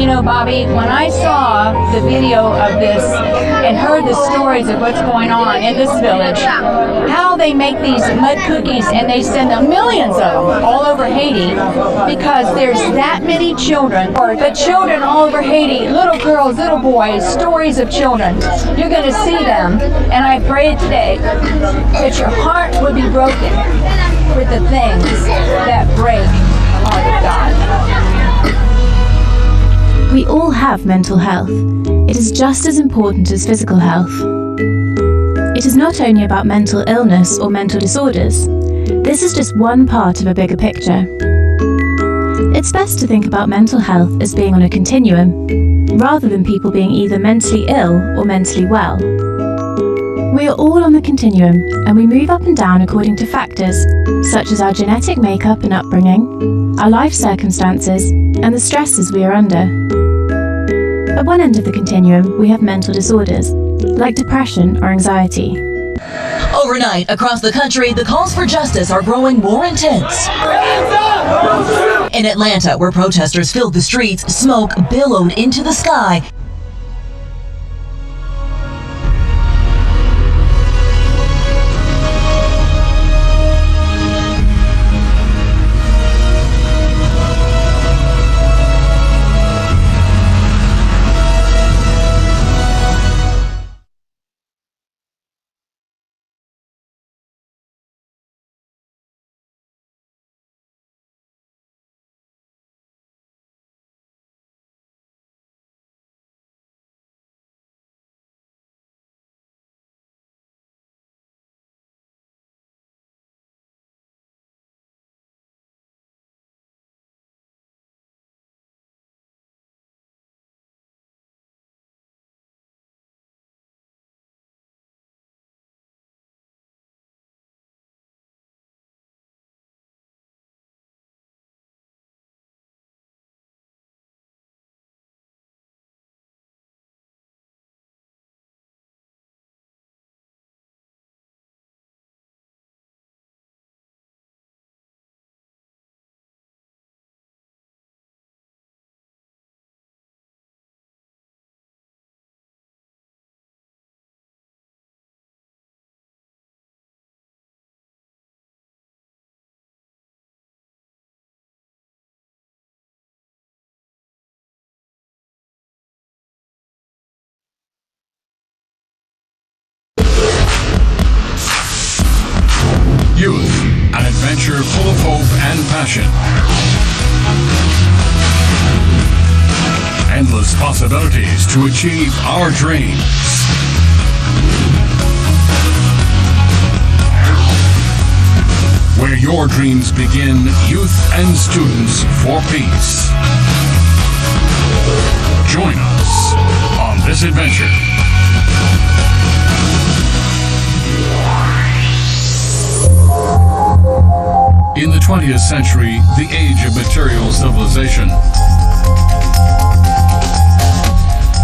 You know, Bobby, when I saw the video of this and heard the stories of what's going on in this village, how they make these mud cookies and they send them millions of them all over Haiti because there's that many children, but children all over Haiti, little girls, little boys, stories of children. You're going to see them, and I pray today that your heart would be broken with the things that break the heart of God. We all have mental health. It is just as important as physical health. It is not only about mental illness or mental disorders. This is just one part of a bigger picture. It's best to think about mental health as being on a continuum, rather than people being either mentally ill or mentally well. We are all on the continuum, and we move up and down according to factors such as our genetic makeup and upbringing, our life circumstances, and the stresses we are under. At one end of the continuum, we have mental disorders, like depression or anxiety. Overnight, across the country, the calls for justice are growing more intense. In Atlanta, where protesters filled the streets, smoke billowed into the sky. Youth, an adventure full of hope and passion. Endless possibilities to achieve our dreams. Where your dreams begin, youth and students for peace. Join us on this adventure. In the 20th century, the age of material civilization,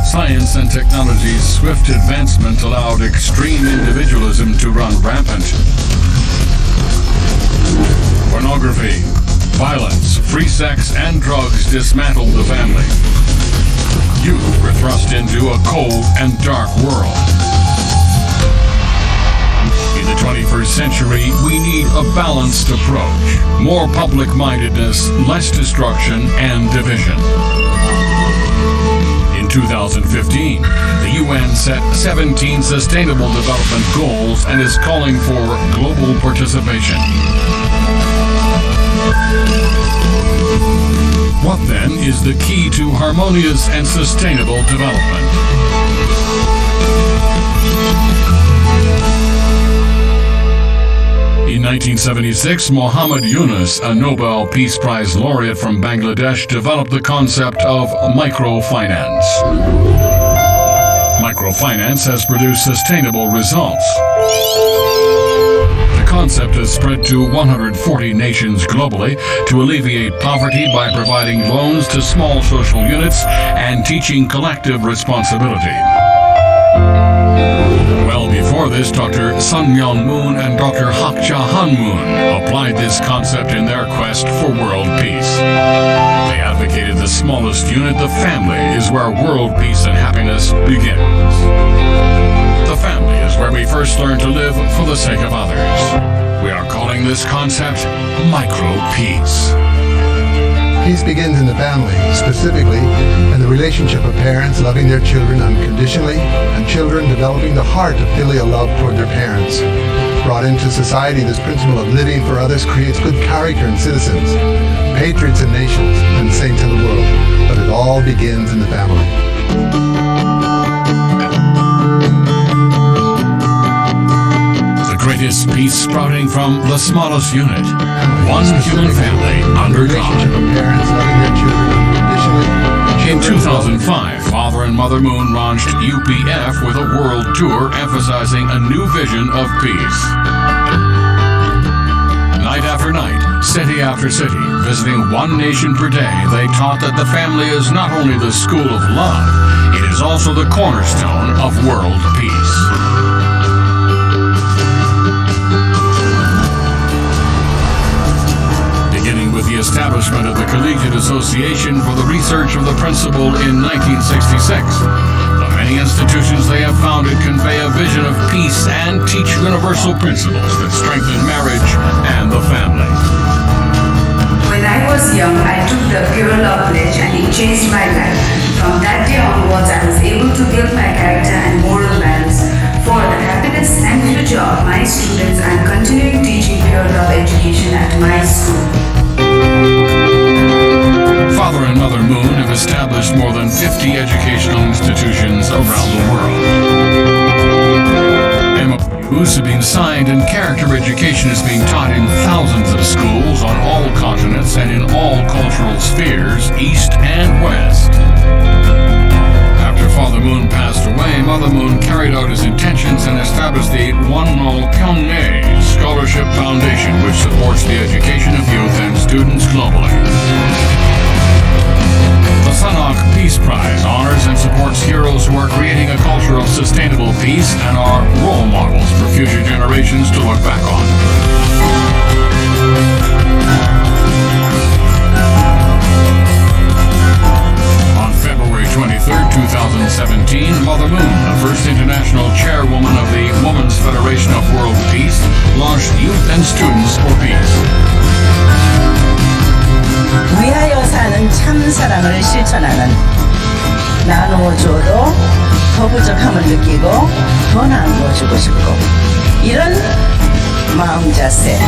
science and technology's swift advancement allowed extreme individualism to run rampant. Pornography, violence, free sex, and drugs dismantled the family. Youth were thrust into a cold and dark world. In the 21st century, we need a balanced approach. More public-mindedness, less destruction and division. In 2015, the UN set 17 Sustainable Development Goals and is calling for global participation. What then is the key to harmonious and sustainable development? In 1976, Muhammad Yunus, a Nobel Peace Prize laureate from Bangladesh, developed the concept of microfinance. Microfinance has produced sustainable results. The concept has spread to 140 nations globally to alleviate poverty by providing loans to small social units and teaching collective responsibility. Well before this, Dr. Sun Myung Moon and Dr. Hak Ja Han Moon applied this concept in their quest for world peace. They advocated the smallest unit, the family, is where world peace and happiness begins. The family is where we first learn to live for the sake of others. We are calling this concept micro-peace. Peace begins in the family, specifically in the relationship of parents loving their children unconditionally and children developing the heart of filial love toward their parents. Brought into society, this principle of living for others creates good character in citizens, patriots in nations, and saints in the world. But it all begins in the family. Greatest peace sprouting from the smallest unit. One human family under God. In 2005, Father and Mother Moon launched UPF with a world tour emphasizing a new vision of peace. Night after night, city after city, visiting one nation per day, they taught that the family is not only the school of love, it is also the cornerstone of world peace. With the establishment of the Collegiate Association for the Research of the Principle in 1966. The many institutions they have founded convey a vision of peace and teach universal principles that strengthen marriage and the family. When I was young, I took the Pure Love Pledge and it changed my life. From that day onwards, I was able to build my character and moral values. For the happiness and future of my students, I am continuing teaching Pure Love education at my school. Father and Mother Moon have established more than 50 educational institutions around the world. MOUs have been signed and character education is being taught in thousands of schools on all continents and in all cultural spheres, east and west. After Father Moon passed away, Mother Moon carried out his intentions and established the Wonmol Pyongyang Scholarship Foundation, which supports the education of youth and students globally. The Sanok Peace Prize honors and supports heroes who are creating a culture of sustainable peace and are role models for future generations to look back on. On February 23rd, 2017, Mother Moon, the first international chairwoman of the Women's Federation of World Peace, launched Youth and Students for Peace. 위하여 사는 참 사랑을 실천하는 나누어줘도 더 부족함을 느끼고 더 나누어주고 싶고 이런 마음 자세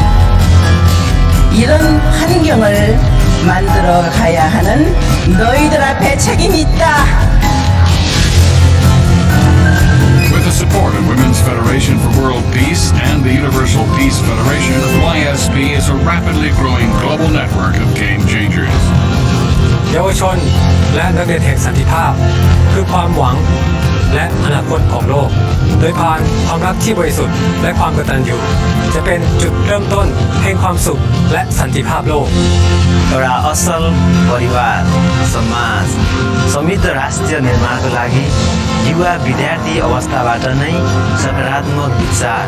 이런 환경을 만들어 가야 하는 너희들 앞에 책임이 있다. With the support of Women's Federation for World Peace and the Universal Peace Federation, YSP is a rapidly growing global network of game changers. เยาวชนและนักเรียนแห่งสันติภาพคือความหวังและอนาคตของโลกโดยผ่านความรักที่บริสุทธิ์และความกตัญญูจะเป็นจุดเริ่มต้นแห่งความสุขและสันติภาพโลก एउटा असल परिवार समाज समृद्ध राष्ट्र निर्माणको लागि युवा विद्यार्थी अवस्थाबाट नै सकारात्मक विचार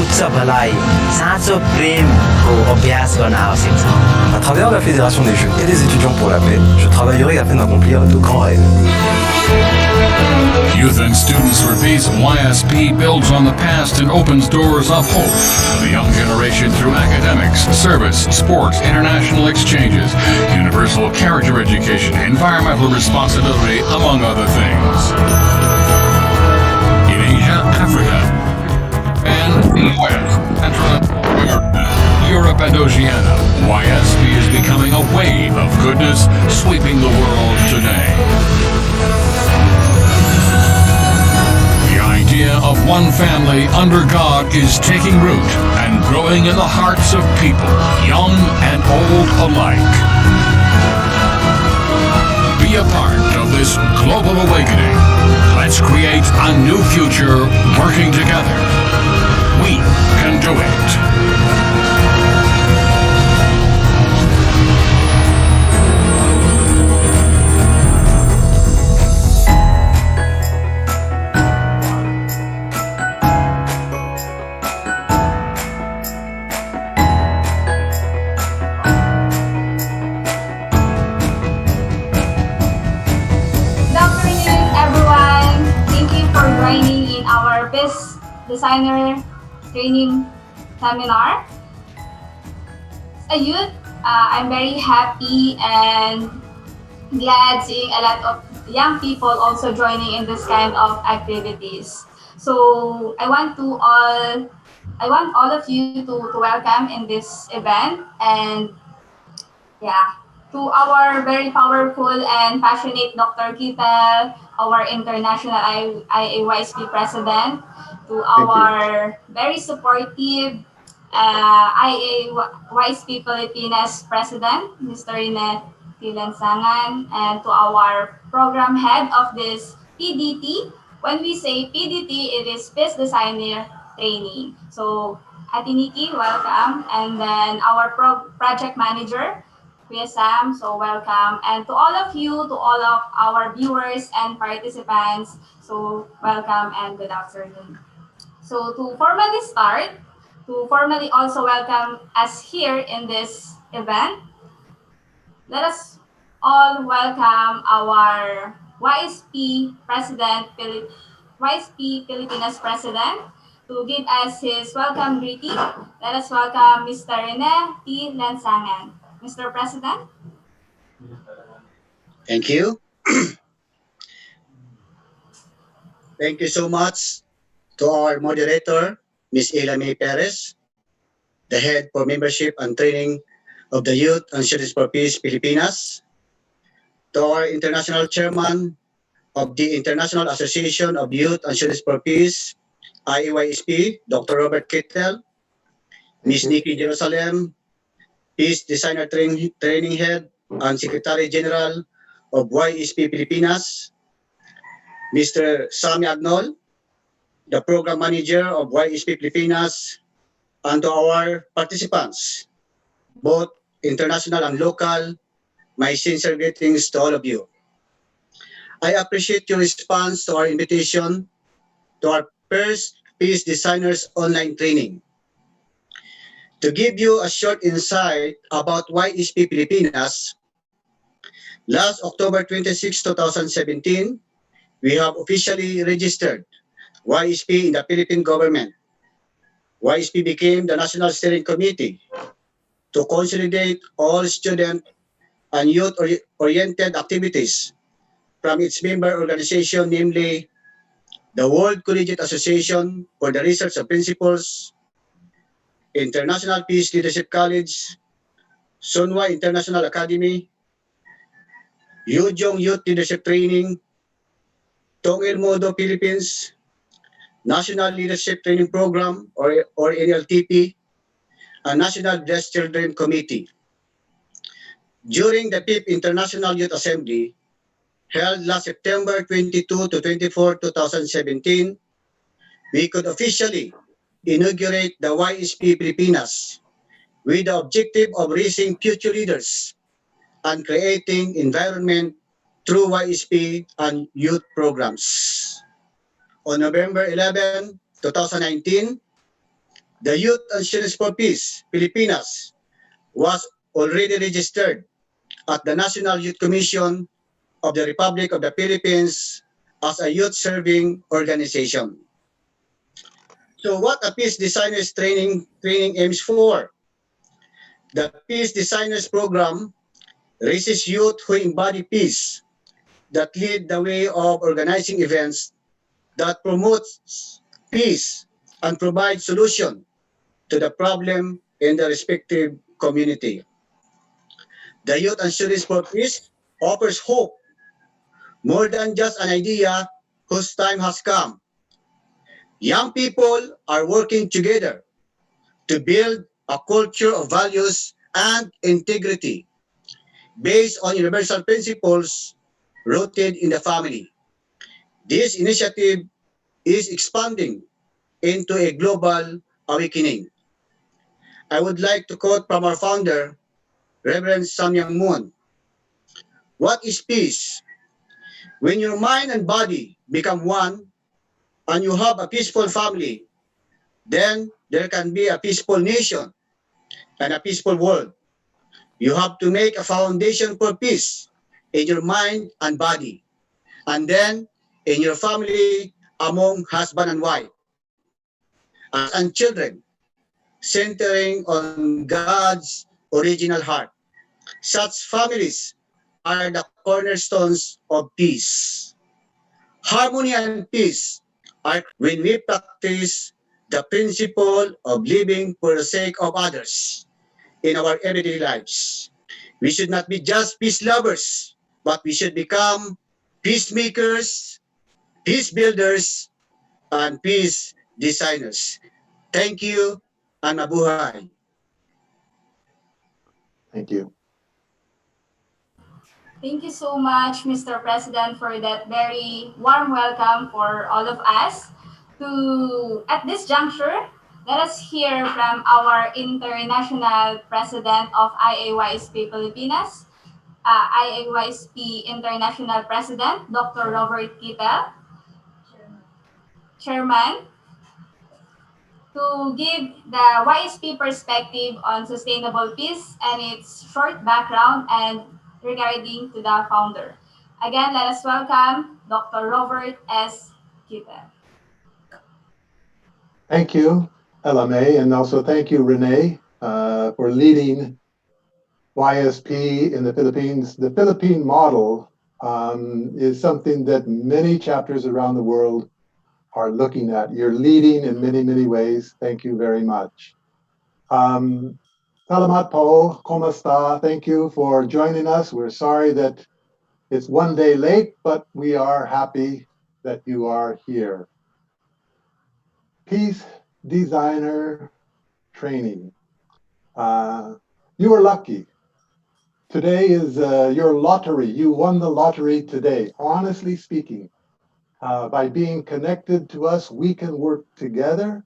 उच्च भलाइ साँचो प्रेमको अभ्यास गर्न आवश्यक छ À travers la Fédération des jeunes et des étudiants pour la paix, je travaillerai afin d'accomplir de grands rêves. Youth and Students for Peace, YSP, builds on the past and opens doors of hope for the young generation through academics, service, sports, international exchanges, universal character education, environmental responsibility, among other things. In Asia, Africa, and the West, Central America, Europe and Oceania, YSP is becoming a wave of goodness sweeping the world today. The idea of one family under God is taking root and growing in the hearts of people, young and old alike. Be a part of this global awakening. Let's create a new future working together. We can do it. Designer Training Seminar. As a youth, I'm very happy and glad seeing a lot of young people also joining in this kind of activities. So I want all of you to welcome in this event, and yeah, to our very powerful and passionate Dr. Kitel, our international IAYSP president, to our very supportive IAYSP Pilipinas president, Mr. Rene Tilansangan, and to our program head of this PDT. When we say PDT, it is Peace Designer Training. So, Ate Nikki, welcome. And then our project manager, Kuya Sam, so welcome. And to all of you, to all of our viewers and participants, so welcome and good afternoon. So to formally also welcome us here in this event, let us all welcome our YSP President, YSP Pilipinas President, to give us his welcome greeting. Let us welcome Mr. Rene T. Lansangan. Mr. President. Thank you. Thank you so much to our moderator, Ms. Ila May Perez, the head for membership and training of the Youth and Students for Peace Pilipinas, to our international chairman of the International Association of Youth and Students for Peace, IAYSP, Dr. Robert Kittel, Ms. Nikki Jerusalem, Peace Designer Training Head and Secretary General of YSP Pilipinas, Mr. Sammy Agnol, the Program Manager of YSP Pilipinas, and to our participants, both international and local, my sincere greetings to all of you. I appreciate your response to our invitation to our first Peace Designers online training. To give you a short insight about YSP Pilipinas, last October 26, 2017, we have officially registered YSP in the Philippine government. YSP became the National Steering Committee to consolidate all student and youth-oriented activities from its member organization, namely the World Collegiate Association for the Research of Principles, International Peace Leadership College, Sunwa International Academy, Yujong Youth Leadership Training, Tongil Modo Philippines, National Leadership Training Program or NLTP, and National Blessed Children Committee. During the 5th International Youth Assembly, held last September 22 to 24, 2017, we could officially inaugurate the YSP Pilipinas with the objective of raising future leaders and creating environment through YSP and youth programs. On November 11, 2019, the Youth and Students for Peace Pilipinas was already registered at the National Youth Commission of the Republic of the Philippines as a youth-serving organization. So what a Peace Designers training aims for? The Peace Designers program raises youth who embody peace, that lead the way of organizing events that promotes peace and provide solution to the problem in the respective community. The Youth and Students for Peace offers hope, more than just an idea whose time has come. Young people are working together to build a culture of values and integrity based on universal principles rooted in the family. This initiative is expanding into a global awakening. I would like to quote from our founder, Reverend Sam Myung Moon. What is peace? When your mind and body become one and you have a peaceful family, then there can be a peaceful nation and a peaceful world. You have to make a foundation for peace in your mind and body, and then in your family among husband and wife. and children, centering on God's original heart. Such families are the cornerstones of peace. Harmony and peace are when we practice the principle of living for the sake of others in our everyday lives. We should not be just peace lovers, but we should become peacemakers, peace builders, and peace designers. Thank you and mabuhay. Thank you. Thank you so much, Mr. President, for that very warm welcome for all of us. At this juncture, let us hear from our International President of IAYSP Pilipinas, IAYSP International President, Dr. Robert Kittel, Chairman, to give the YSP perspective on sustainable peace and its short background and regarding to the founder. Again, let us welcome Dr. Robert S. Kittel. Thank you, LMA, and also thank you, Renee, for leading YSP in the Philippines. The Philippine model is something that many chapters around the world are looking at. You're leading in many, many ways. Thank you very much. Salamat po, kumusta? Thank you for joining us. We're sorry that it's one day late, but we are happy that you are here. Peace designer training. You are lucky. Today is your lottery. You won the lottery today. Honestly speaking, by being connected to us, we can work together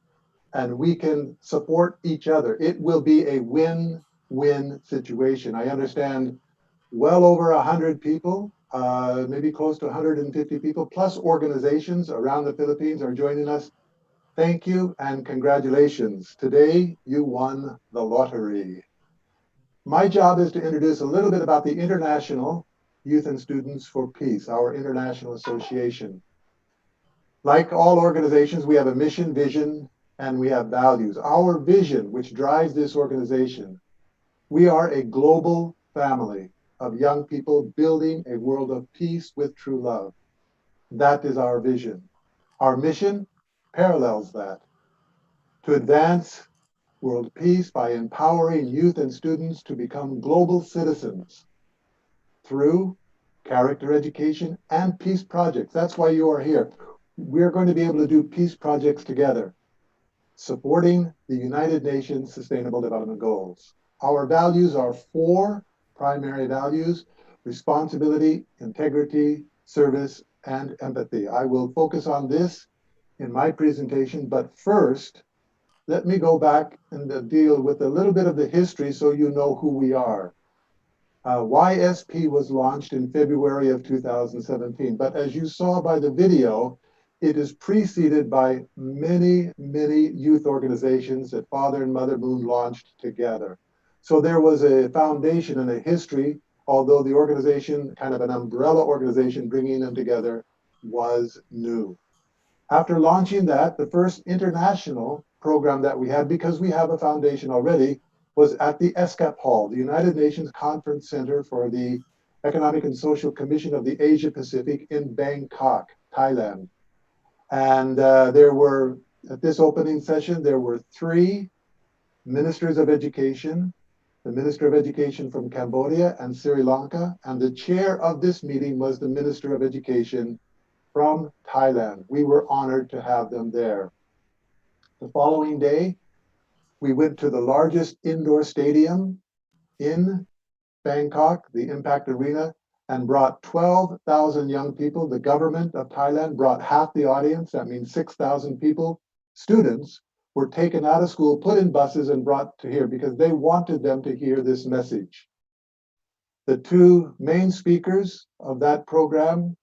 and we can support each other. It will be a win-win situation. I understand well over 100 people, maybe close to 150 people, plus organizations around the Philippines are joining us. Thank you and congratulations. Today, you won the lottery. My job is to introduce a little bit about the International Youth and Students for Peace, our international association. Like all organizations, we have a mission, vision, and we have values. Our vision, which drives this organization, we are a global family of young people building a world of peace with true love. That is our vision. Our mission parallels that, to advance world peace by empowering youth and students to become global citizens through character education and peace projects. That's why you are here. We're going to be able to do peace projects together, supporting the United Nations Sustainable Development Goals. Our values are 4 primary values: responsibility, integrity, service, and empathy. I will focus on this in my presentation, but first, let me go back and deal with a little bit of the history so you know who we are. YSP was launched in February of 2017, but as you saw by the video, it is preceded by many, many youth organizations that Father and Mother Moon launched together. So there was a foundation and a history, although the organization, kind of an umbrella organization bringing them together, was new. After launching that, the first international program that we had, because we have a foundation already, was at the ESCAP Hall, the United Nations Conference Center for the Economic and Social Commission of the Asia Pacific in Bangkok, Thailand. And there were, at this opening session, there were 3 ministers of education, the Minister of Education from Cambodia and Sri Lanka, and the chair of this meeting was the Minister of Education from Thailand. We were honored to have them there. The following day, we went to the largest indoor stadium in Bangkok, the Impact Arena, and brought 12,000 young people. The government of Thailand brought half the audience, that means 6,000 people. Students were taken out of school, put in buses and brought to here because they wanted them to hear this message. The 2 main speakers of that program,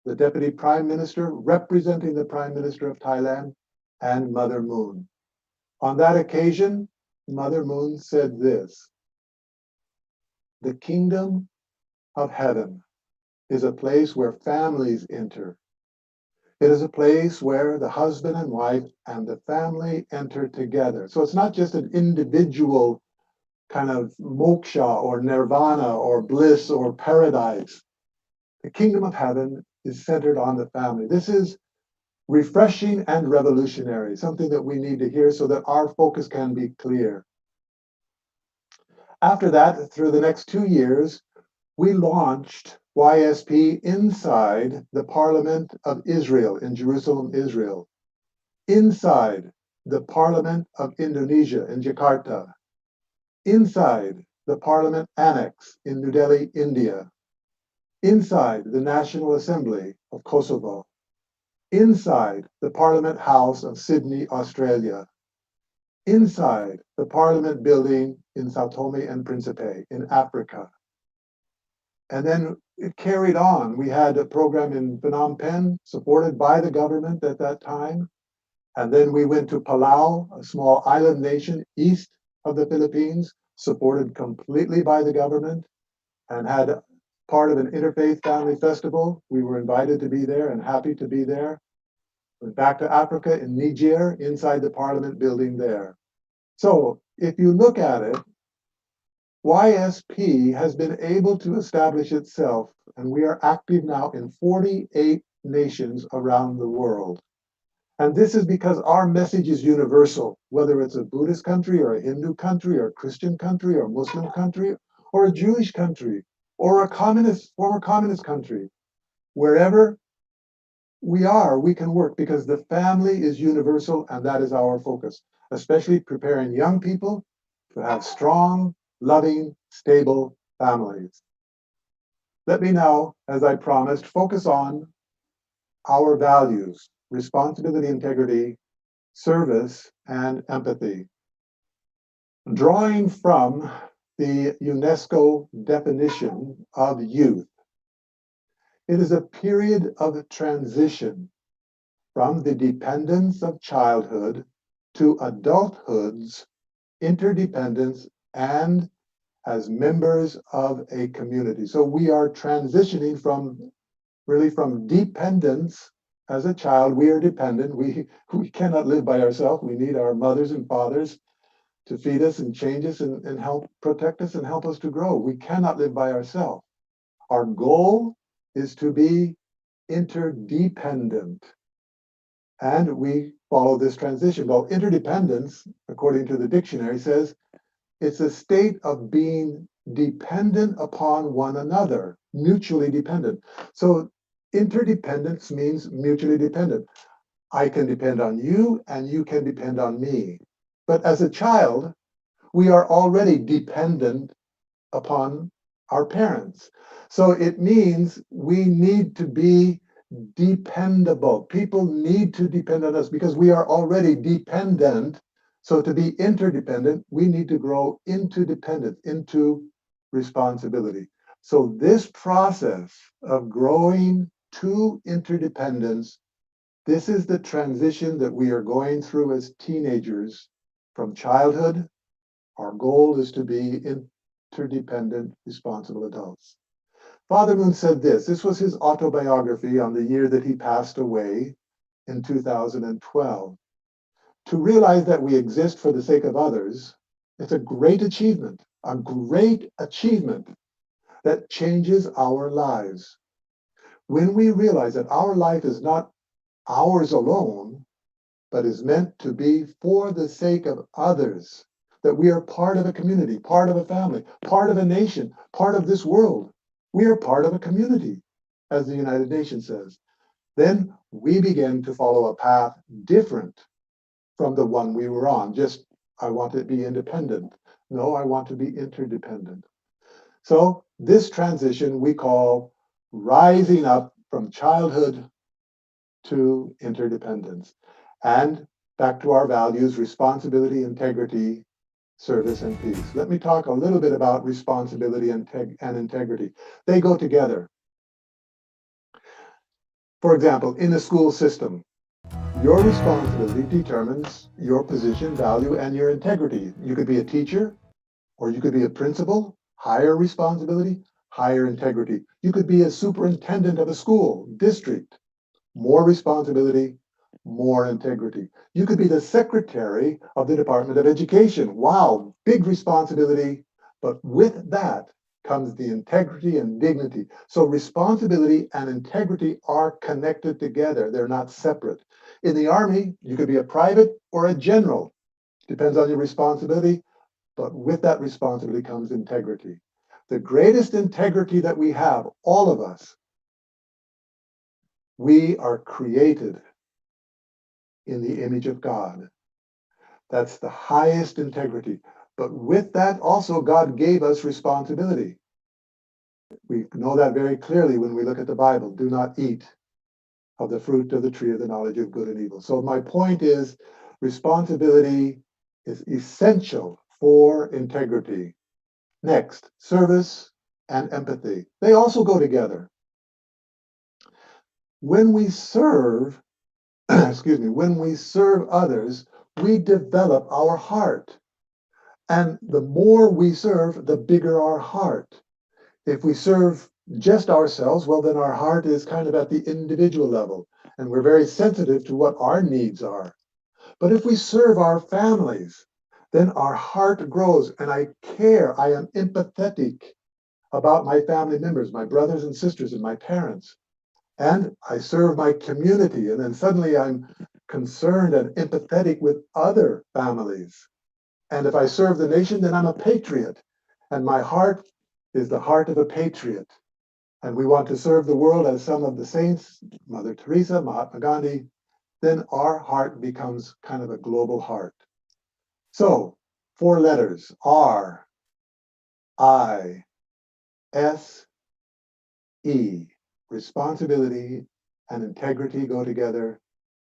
the Deputy Prime Minister representing the Prime Minister of Thailand, and Mother Moon. On that occasion, Mother Moon said this: "The kingdom of heaven is a place where families enter. It is a place where the husband and wife and the family enter together. So it's not just an individual kind of moksha or nirvana or bliss or paradise. The kingdom of heaven is centered on the family. This is refreshing and revolutionary, something that we need to hear so that our focus can be clear. After that, through the next 2 years, we launched YSP inside the Parliament of Israel in Jerusalem, Israel, inside the Parliament of Indonesia in Jakarta, inside the Parliament Annex in New Delhi, India, inside the National Assembly of Kosovo, inside the Parliament House of Sydney, Australia, inside the Parliament building in Sao Tome and Principe in Africa. And then it carried on. We had a program in Phnom Penh supported by the government at that time. And then we went to Palau, a small island nation east of the Philippines, supported completely by the government, and had part of an interfaith family festival. We were invited to be there and happy to be there. Went back to Africa in Niger, inside the Parliament building there. So if you look at it, YSP has been able to establish itself, and we are active now in 48 nations around the world. And this is because our message is universal, whether it's a Buddhist country or a Hindu country or a Christian country or a Muslim country or a Jewish country or a former communist country. Wherever we are, we can work because the family is universal, and that is our focus, especially preparing young people to have strong, loving, stable families. Let me now, as I promised, focus on our values: responsibility, integrity, service, and empathy. Drawing from the UNESCO definition of youth, it is a period of transition from the dependence of childhood to adulthood's interdependence and as members of a community. So we are transitioning from dependence. As a child, we are dependent. We cannot live by ourselves. We need our mothers and fathers to feed us and change us and help protect us and help us to grow. We cannot live by ourselves. Our goal is to be interdependent. And we follow this transition. Well, interdependence, according to the dictionary, says it's a state of being dependent upon one another, mutually dependent. So interdependence means mutually dependent. I can depend on you and you can depend on me. But as a child, we are already dependent upon our parents. So it means we need to be dependable. People need to depend on us because we are already dependent. So to be interdependent, we need to grow into dependence, into responsibility. So this process of growing to interdependence, this is the transition that we are going through as teenagers from childhood. Our goal is to be interdependent, responsible adults. Father Moon said this was his autobiography on the year that he passed away in 2012. To realize that we exist for the sake of others, it's a great achievement that changes our lives. When we realize that our life is not ours alone, but is meant to be for the sake of others, that we are part of a community, part of a family, part of a nation, part of this world. We are part of a community, as the United Nations says. Then we begin to follow a path different from the one we were on. Just, I want to be independent. No, I want to be interdependent. So this transition we call rising up from childhood to interdependence. And back to our values: responsibility, integrity, service, and peace. Let me talk a little bit about responsibility and integrity. They go together. For example, in the school system, your responsibility determines your position, value, and your integrity. You could be a teacher, or you could be a principal, higher responsibility, higher integrity. You could be a superintendent of a school, district, more responsibility, more integrity. You could be the secretary of the Department of Education. Wow, big responsibility, but with that comes the integrity and dignity. So responsibility and integrity are connected together. They're not separate. In the Army, you could be a private or a general. Depends on your responsibility, but with that responsibility comes integrity. The greatest integrity that we have, all of us, we are created in the image of God. That's the highest integrity. But with that also, God gave us responsibility. We know that very clearly when we look at the Bible. Do not eat of the fruit of the tree of the knowledge of good and evil. So my point is, responsibility is essential for integrity. Next, service and empathy. They also go together. When we serve, when we serve others, we develop our heart. And the more we serve, the bigger our heart. If we serve just ourselves, well, then our heart is kind of at the individual level, and we're very sensitive to what our needs are. But if we serve our families, then our heart grows, and I care, I am empathetic about my family members, my brothers and sisters, and my parents. And I serve my community, and then suddenly I'm concerned and empathetic with other families. And if I serve the nation, then I'm a patriot. And my heart is the heart of a patriot. And we want to serve the world as some of the saints, Mother Teresa, Mahatma Gandhi, then our heart becomes kind of a global heart. So, 4 letters, R, I, S, E. Responsibility and integrity go together.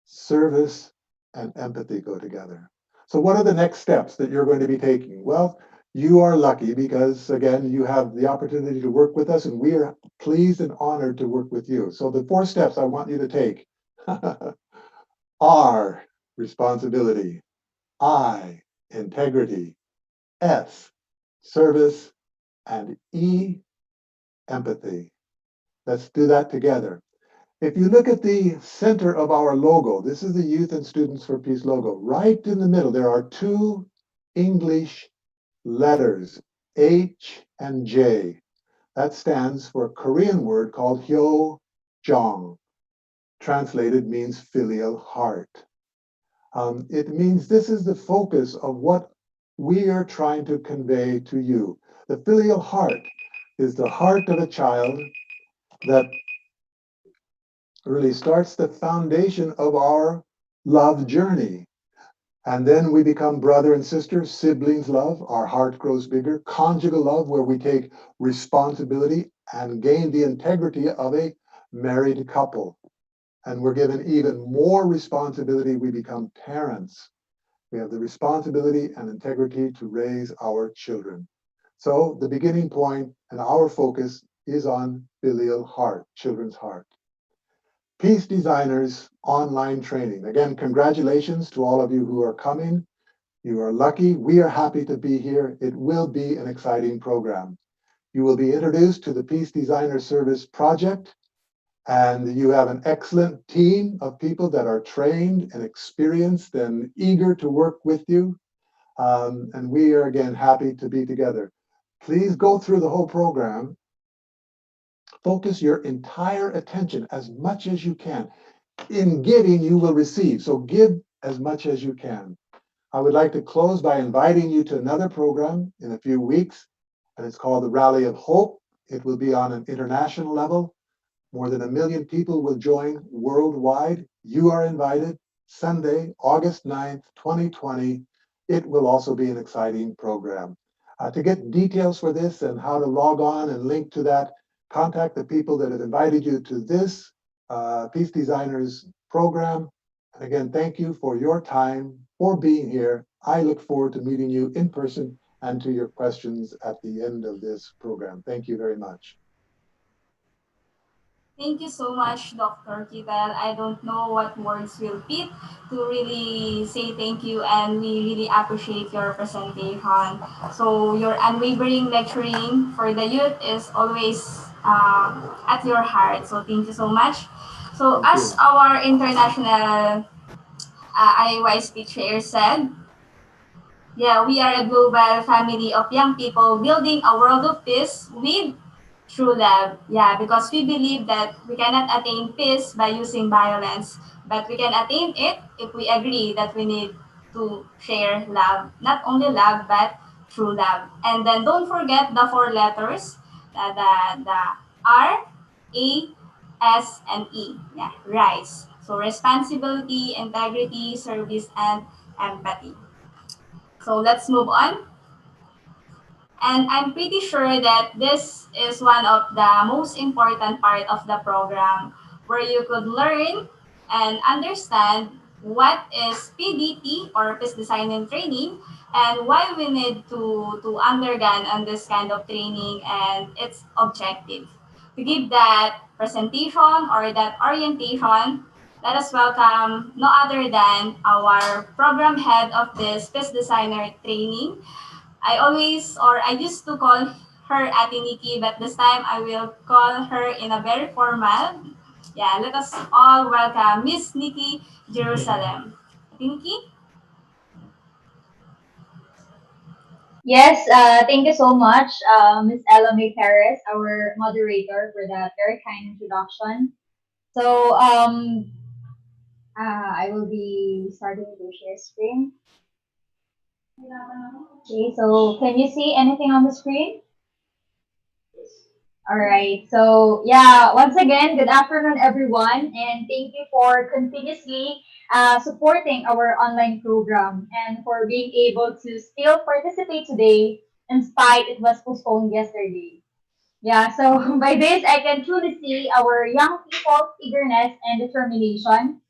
Service and empathy go together. So what are the next steps that you're going to be taking? Well, you are lucky because, again, you have the opportunity to work with us, and we are pleased and honored to work with you. So the 4 steps I want you to take are responsibility, I, integrity, S, service, and E, empathy. Let's do that together. If you look at the center of our logo, this is the Youth and Students for Peace logo. Right in the middle, there are 2 English letters, H and J. That stands for a Korean word called Hyo Jong. Translated means filial heart. It means this is the focus of what we are trying to convey to you. The filial heart is the heart of a child that really starts the foundation of our love journey. And then we become brother and sister, siblings love, our heart grows bigger, conjugal love, where we take responsibility and gain the integrity of a married couple. And we're given even more responsibility, we become parents. We have the responsibility and integrity to raise our children. So the beginning point and our focus is on filial heart, children's heart. Peace Designers online training. Again, congratulations to all of you who are coming. You are lucky. We are happy to be here. It will be an exciting program. You will be introduced to the Peace Designer Service Project, and you have an excellent team of people that are trained and experienced and eager to work with you. And we are, again, happy to be together. Please go through the whole program. Focus your entire attention as much as you can. In giving, you will receive. So give as much as you can. I would like to close by inviting you to another program in a few weeks, and it's called the Rally of Hope. It will be on an international level. More than 1 million people will join worldwide. You are invited. Sunday, August 9th, 2020. It will also be an exciting program. To get details for this and how to log on and link to that, contact the people that have invited you to this Peace Designers program. And again, thank you for your time, for being here. I look forward to meeting you in person and to your questions at the end of this program. Thank you very much. Thank you so much, Dr. Kitel. I don't know what words will fit to really say thank you, and we really appreciate your presentation. So your unwavering lecturing for the youth is always at your heart. So thank you so much. So as our international IAY speech chair said, yeah, we are a global family of young people building a world of peace with true love. Yeah, because we believe that we cannot attain peace by using violence, but we can attain it if we agree that we need to share love. Not only love, but true love. And then don't forget the four letters, the R, A, S, and E. Yeah, RISE. So responsibility, integrity, service, and empathy. So let's move on. And I'm pretty sure that this is one of the most important part of the program where you could learn and understand what is PDT or Peace Design and Training and why we need to undergo on this kind of training and its objective. To give that presentation or that orientation, let us welcome no other than our program head of this Peace Designer Training. I used to call her Ate Nikki, but this time I will call her in a very formal. Yeah, let us all welcome Miss Nikki Jerusalem. Ate Nikki? Yes, thank you so much, Ms. Ella May Perez, our moderator, for that very kind introduction. So, I will be starting to share screen. Okay, so can you see anything on the screen? All right. So yeah, once again, good afternoon, everyone, and thank you for continuously supporting our online program and for being able to still participate today, in spite it was postponed yesterday. Yeah. So by this, I can truly see our young people's eagerness and determination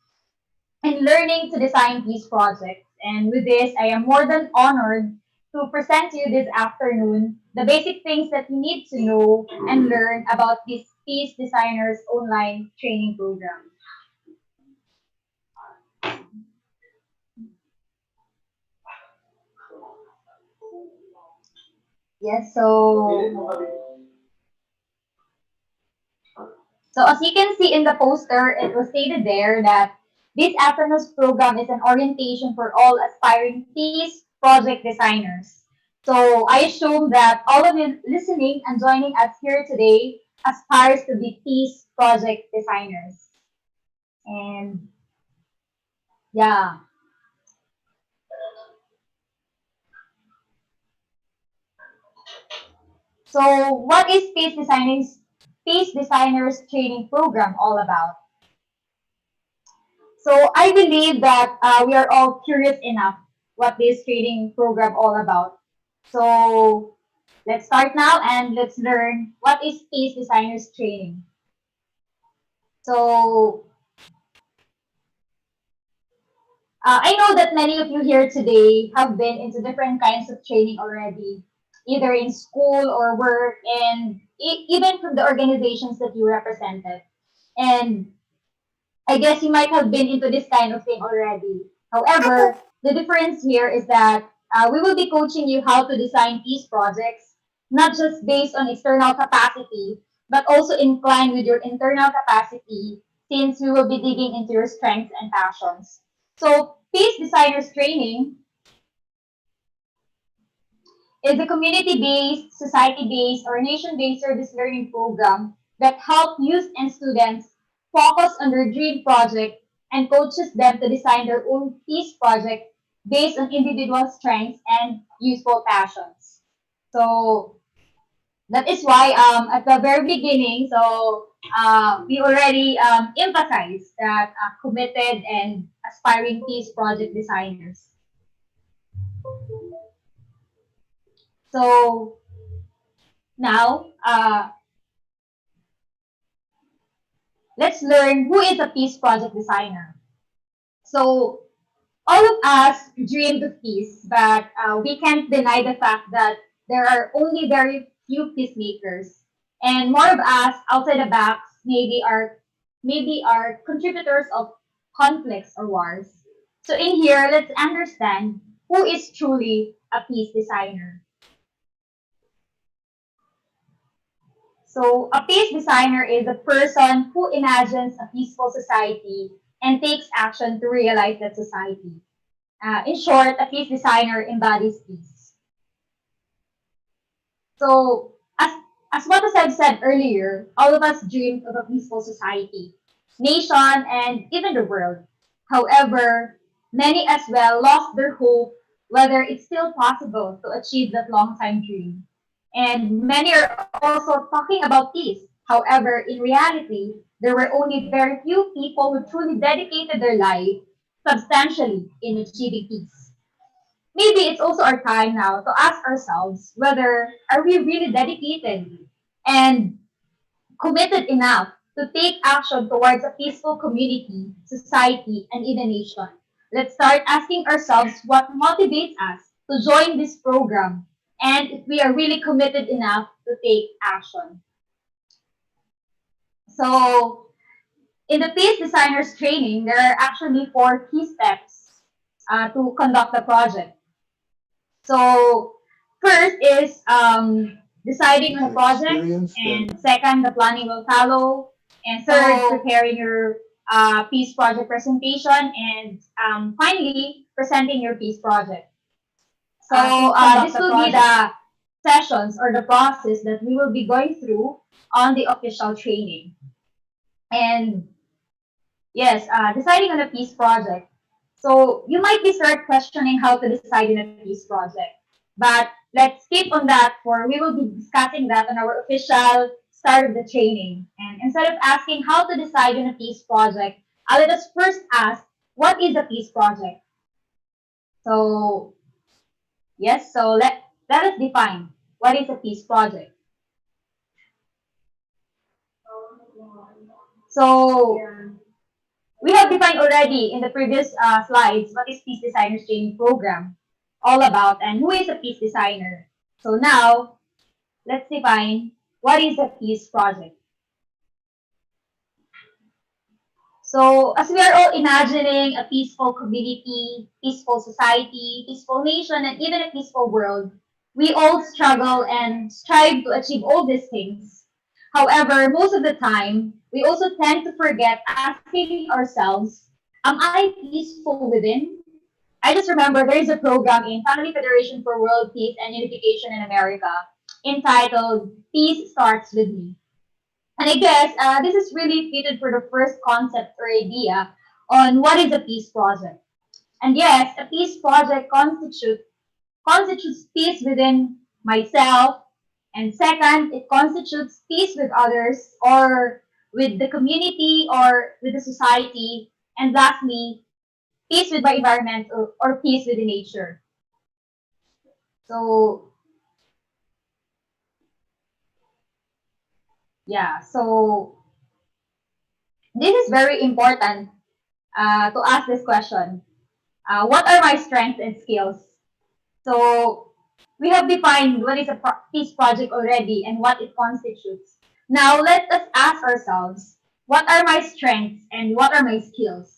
in learning to design these projects. And with this, I am more than honored to present to you this afternoon the basic things that you need to know and learn about this Peace Designers online training program. Yes, so as you can see in the poster, it was stated there that this afternoon's program is an orientation for all aspiring peace project designers. So I assume that all of you listening and joining us here today aspires to be peace project designers. And yeah, so what is Peace Designers Training Program all about? So I believe that we are all curious enough what this training program all about. So let's start now and let's learn what is Peace Designers Training. So I know that many of you here today have been into different kinds of training already, either in school or work, and even from the organizations that you represented. And I guess you might have been into this kind of thing already. However, the difference here is that we will be coaching you how to design these projects, not just based on external capacity, but also inclined with your internal capacity, since we will be digging into your strengths and passions. So, Peace Designers Training is a community-based, society-based, or nation-based service learning program that helps youth and students focus on their dream project and coaches them to design their own peace project based on individual strengths and useful passions. So that is why at the very beginning, we already emphasized that committed and aspiring peace project designers. So now, let's learn who is a peace project designer. So all of us dreamed of peace, but we can't deny the fact that there are only very few peacemakers, and more of us outside the box maybe are contributors of conflicts or wars. So in here, let's understand who is truly a peace designer. So a peace designer is a person who imagines a peaceful society and takes action to realize that society. In short, a peace designer embodies peace. So as what I've said earlier, all of us dream of a peaceful society, nation, and even the world. However, many as well lost their hope whether it's still possible to achieve that long time dream. And many are also talking about peace. However, in reality, there were only very few people who truly dedicated their life substantially in achieving peace. Maybe it's also our time now to ask ourselves whether are we really dedicated and committed enough to take action towards a peaceful community, society, and even nation. Let's start asking ourselves what motivates us to join this program and if we are really committed enough to take action. So, in the Peace Designers training, there are actually 4 key steps to conduct the project. So, first is deciding on the project, and second, the planning will follow, and third, preparing your peace project presentation, and finally, presenting your peace project. So this will be the sessions or the process that we will be going through on the official training. And yes, deciding on a peace project. So you might be start questioning how to decide on a peace project. But let's skip on that for we will be discussing that on our official start of the training. And instead of asking how to decide on a peace project, let us first ask, what is a peace project? So yes, so let us define what is a peace project. So we have defined already in the previous slides what is Peace Designers Training Program all about and who is a peace designer. So now, let's define what is a peace project. So as we are all imagining a peaceful community, peaceful society, peaceful nation, and even a peaceful world, we all struggle and strive to achieve all these things. However, most of the time, we also tend to forget asking ourselves, am I peaceful within? I just remember there is a program in Family Federation for World Peace and Unification in America entitled Peace Starts With Me. And I guess this is really fitted for the first concept or idea on what is a peace project. And yes, a peace project constitutes peace within myself, and second, it constitutes peace with others or with the community or with the society, and lastly, peace with my environment or peace with the nature. So yeah, so this is very important to ask this question. What are my strengths and skills? So we have defined what is a peace project already and what it constitutes. Now let us ask ourselves, what are my strengths and what are my skills?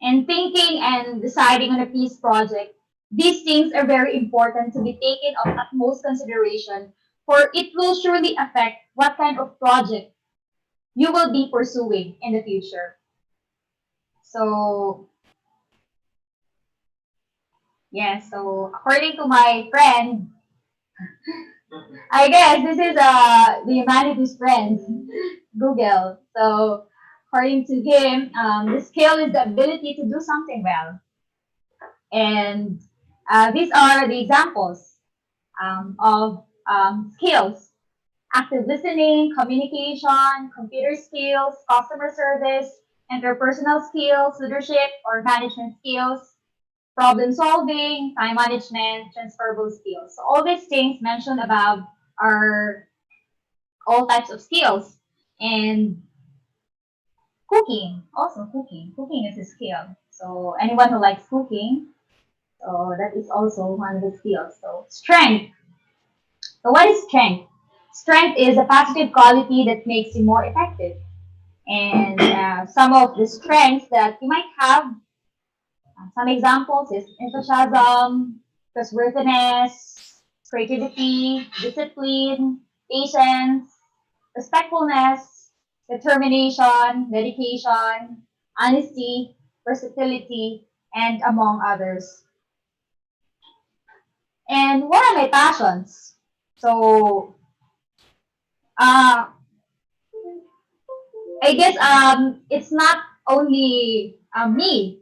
And thinking and deciding on a peace project, these things are very important to be taken of utmost consideration, for it will surely affect what kind of project you will be pursuing in the future. So, yeah, so according to my friend, I guess this is the humanities friend, Google. So, according to him, the skill is the ability to do something well. And these are the examples of skills: active listening, communication, computer skills, customer service, interpersonal skills, leadership or management skills, problem solving, time management, transferable skills. So all these things mentioned above are all types of skills. And cooking, also cooking. Cooking is a skill. So anyone who likes cooking, so that is also one of the skills. So strength. So what is strength? Strength is a positive quality that makes you more effective. And some of the strengths that you might have, some examples is enthusiasm, trustworthiness, creativity, discipline, patience, respectfulness, determination, dedication, honesty, versatility, and among others. And what are my passions? So, uh, I guess it's not only me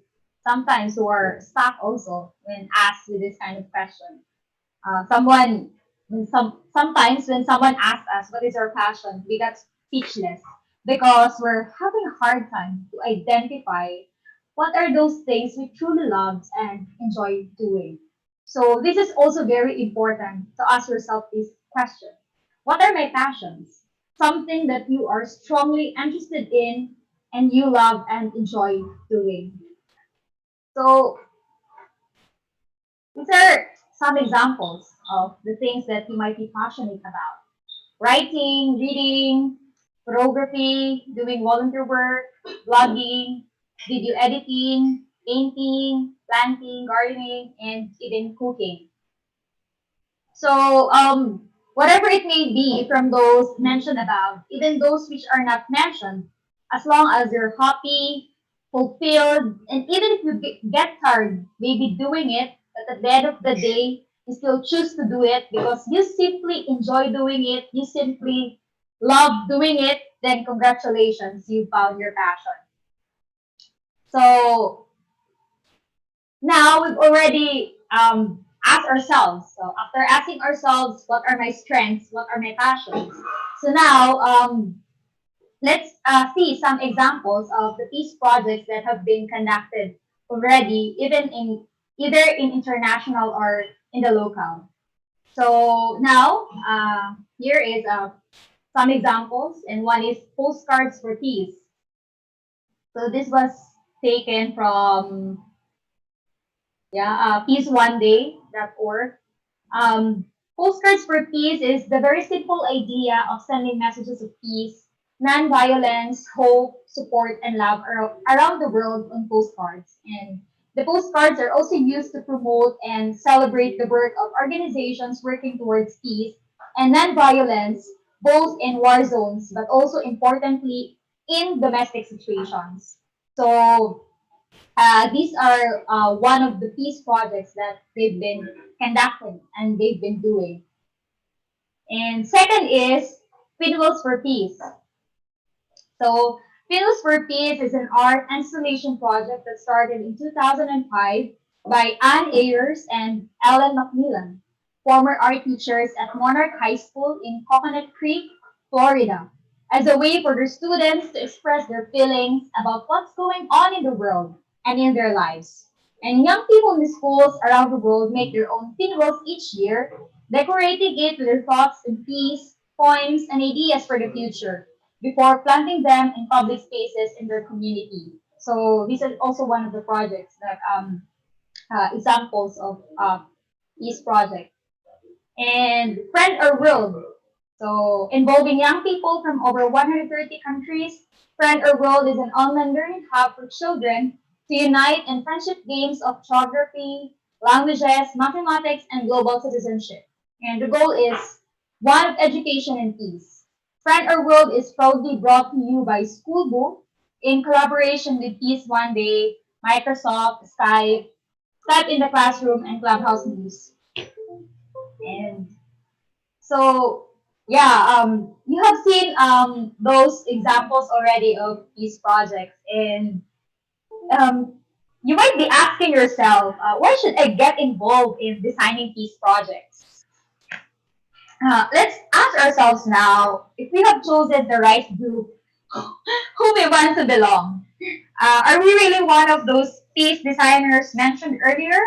sometimes who are stuck also when asked with this kind of question. Someone sometimes when someone asks us what is our passion, we got speechless because we're having a hard time to identify what are those things we truly love and enjoy doing. So this is also very important to ask yourself this question. What are my passions? Something that you are strongly interested in and you love and enjoy doing. So these are some examples of the things that you might be passionate about. Writing, reading, photography, doing volunteer work, blogging, video editing, painting, planting, gardening, and even cooking. So, whatever it may be from those mentioned above, even those which are not mentioned, as long as you're happy, fulfilled, and even if you get tired, maybe doing it, but at the end of the day, you still choose to do it because you simply enjoy doing it, you simply love doing it, then congratulations, you found your passion. So now we've already asked ourselves. So after asking ourselves, what are my strengths? What are my passions? So now let's see some examples of the peace projects that have been conducted already, even in either in international or in the local. So now here is some examples, and one is postcards for peace. So this was taken from peaceoneday.org. Postcards for Peace is the very simple idea of sending messages of peace, non-violence, hope, support, and love around the world on postcards. And the postcards are also used to promote and celebrate the work of organizations working towards peace and non-violence, both in war zones, but also importantly in domestic situations. So these are one of the peace projects that they've been conducting and they've been doing. And second is Pinwheels for Peace. So Pinwheels for Peace is an art installation project that started in 2005 by Ann Ayers and Ellen McMillan, former art teachers at Monarch High School in Coconut Creek, Florida, as a way for their students to express their feelings about what's going on in the world and in their lives. And young people in the schools around the world make their own pinwheels each year, decorating it with their thoughts on peace, poems, and ideas for the future before planting them in public spaces in their community. So this is also one of the projects that examples of this project. And Friend or World. So involving young people from over 130 countries, Friend or World is an online learning hub for children to unite in friendship games of geography, languages, mathematics, and global citizenship. And the goal is one of education and peace. Friend or World is proudly brought to you by Schoolbook in collaboration with Peace One Day, Microsoft, Skype in the Classroom, and Clubhouse News. And so, yeah, you have seen those examples already of peace projects, and you might be asking yourself, why should I get involved in designing peace projects? Let's ask ourselves now if we have chosen the right group who we want to belong. Are we really one of those peace designers mentioned earlier?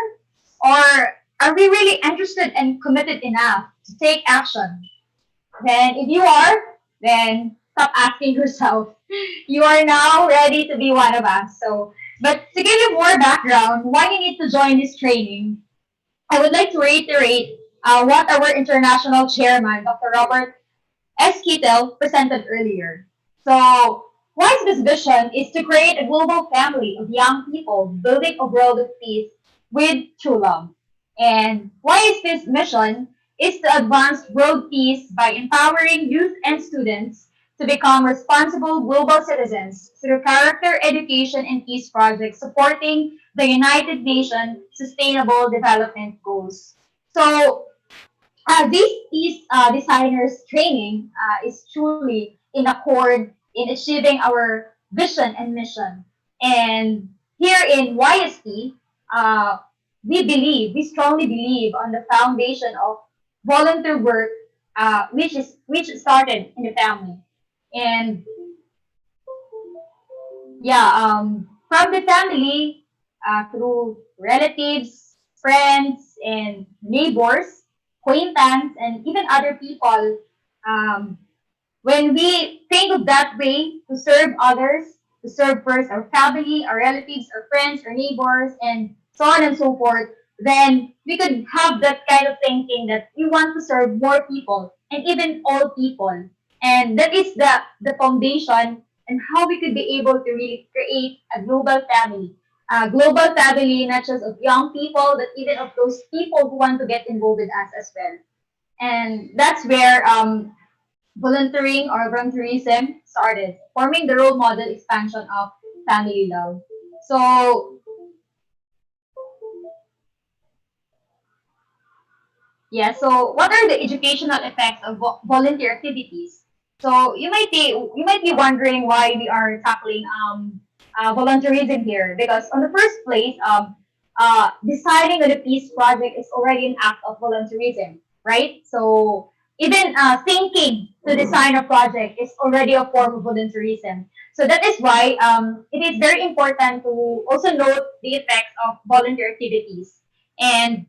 Or are we really interested and committed enough to take action? Then if you are, then stop asking yourself. You are now ready to be one of us. But to give you more background, why you need to join this training, I would like to reiterate what our international chairman, Dr. Robert S. Kittel, presented earlier. So, WISE's vision is to create a global family of young people building a world of peace with true love. And WISE's mission is to advance world peace by empowering youth and students to become responsible global citizens through character education and peace projects supporting the United Nations Sustainable Development Goals. So, this peace designers training is truly in accord in achieving our vision and mission. And here in YST, uh, we strongly believe on the foundation of volunteer work, which started in the family. And yeah, from the family, through relatives, friends, and neighbors, acquaintance, and even other people, um, when we think of that way to serve others, to serve first our family, our relatives, our friends, our neighbors, and so on and so forth, then we could have that kind of thinking that we want to serve more people and even all people. And that is the foundation and how we could be able to really create a global family. A global family, not just of young people, but even of those people who want to get involved with us as well. And that's where volunteering or volunteerism started, forming the role model expansion of family love. So, yeah, so what are the educational effects of volunteer activities? So you might be wondering why we are tackling volunteerism here because on the first place, deciding on a peace project is already an act of volunteerism, right? So even thinking to design a project is already a form of volunteerism. So that is why it is very important to also note the effects of volunteer activities. And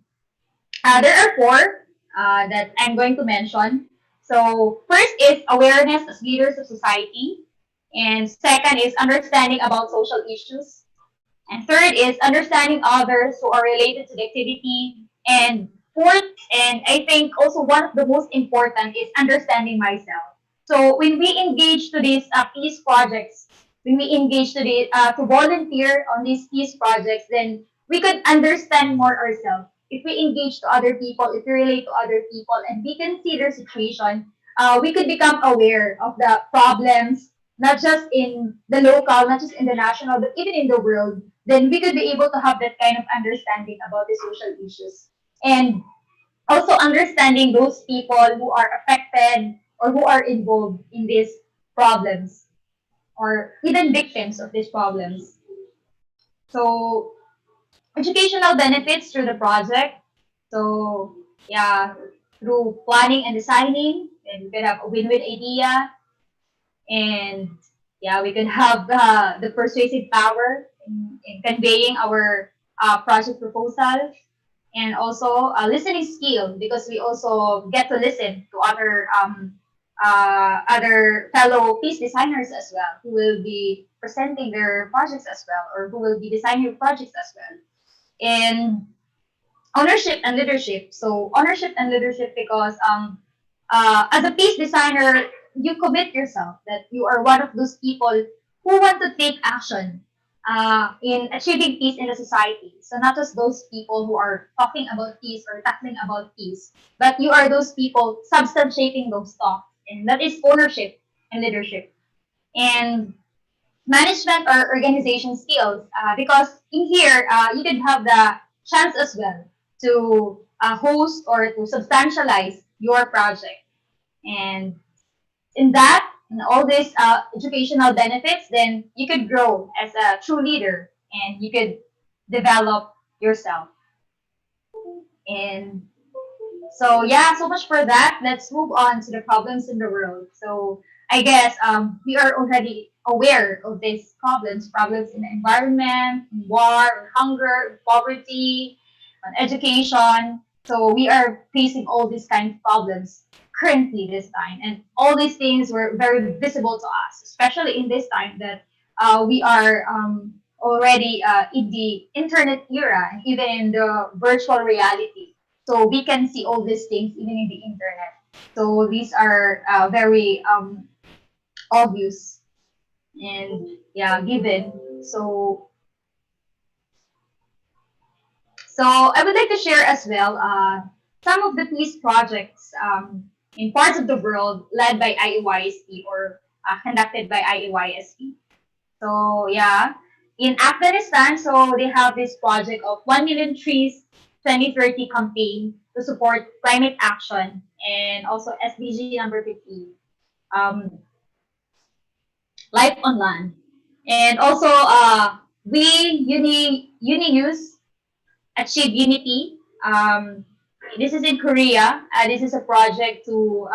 there are four that I'm going to mention. So first is awareness as leaders of society. And second is understanding about social issues. And third is understanding others who are related to the activity. And fourth, and I think also one of the most important is understanding myself. So when we engage to these peace projects, when we engage to volunteer on these peace projects, then we could understand more ourselves. If we engage to other people, if we relate to other people, and we can see their situation, we could become aware of the problems, not just in the local, not just in the national, but even in the world. Then we could be able to have that kind of understanding about the social issues. And also understanding those people who are affected or who are involved in these problems or even victims of these problems. So educational benefits through the project. So yeah, through planning and designing, and we could have a win-win idea, and yeah, we could have the persuasive power in conveying our project proposal, and also a listening skill because we also get to listen to other fellow peace designers as well who will be presenting their projects as well or who will be designing projects as well. And ownership and leadership. So ownership and leadership because as a peace designer, you commit yourself that you are one of those people who want to take action in achieving peace in the society. So not just those people who are talking about peace or tackling about peace, but you are those people substantiating those thoughts, and that is ownership and leadership. And management or organization skills because in here you can have the chance as well to host or to substantialize your project, and in that and all these educational benefits, then you could grow as a true leader and you could develop yourself. And so yeah, so much for that. Let's move on to the problems in the world. So I guess we are already aware of these problems in the environment, in war, hunger, poverty, on education. So we are facing all these kind of problems currently this time, and all these things were very visible to us, especially in this time that we are already in the internet era and even in the virtual reality. So we can see all these things even in the internet. So these are very obvious and yeah, given. So I would like to share as well some of the peace projects in parts of the world led by IEYST or conducted by IAYSP. So yeah, in Afghanistan, so they have this project of 1 million trees 2030 campaign to support climate action and also SDG number 15, um, life on land. And also, we Uninews achieve unity. This is in Korea. This is a project to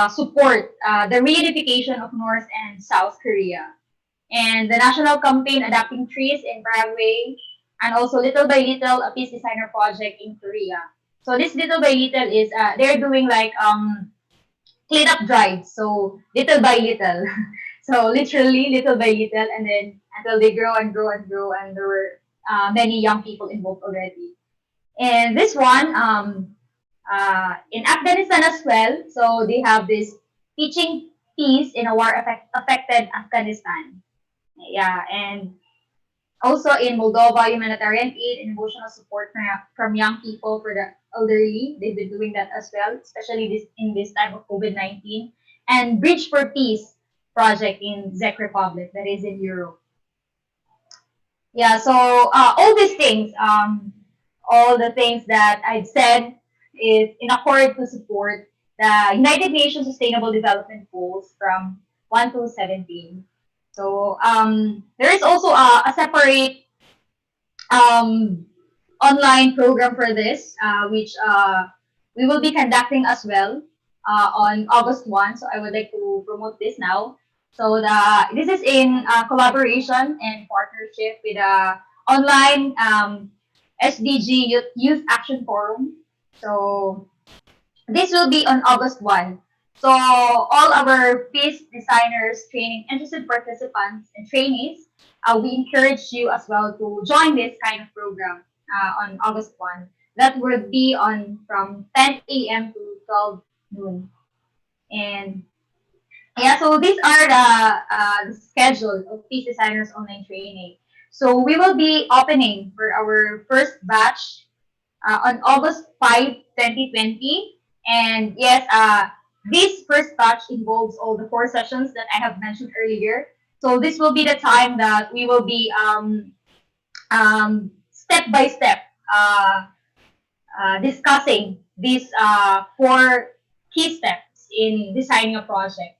support the reunification of North and South Korea. And the national campaign adapting trees in Paraguay, and also Little by Little, a peace designer project in Korea. So this Little by Little is they're doing like cleanup drives. So little by little. So literally little by little, and then until they grow and grow and grow, and there were many young people involved already. And this one, in Afghanistan as well, so they have this teaching peace in a affected Afghanistan. Yeah, and also in Moldova, humanitarian aid and emotional support from young people for the elderly. They've been doing that as well, especially this in this time of COVID-19. And Bridge for Peace project in Czech Republic, that is in Europe. Yeah, so all these things, all the things that I've said is in accord to support the United Nations Sustainable Development Goals from 1 to 17. So there is also a separate online program for this, which we will be conducting as well on August 1. So I would like to promote this now. So this is in collaboration and partnership with the online SDG Youth Action Forum. So this will be on August 1. So all our peace designers, training, interested participants and trainees, we encourage you as well to join this kind of program on August 1. That will be on from 10 a.m. to 12 noon. And yeah, so these are the schedule of peace designers online training. So we will be opening for our first batch on August 5, 2020. And yes, this first batch involves all the 4 sessions that I have mentioned earlier. So this will be the time that we will be step by step discussing these 4 key steps in designing a project.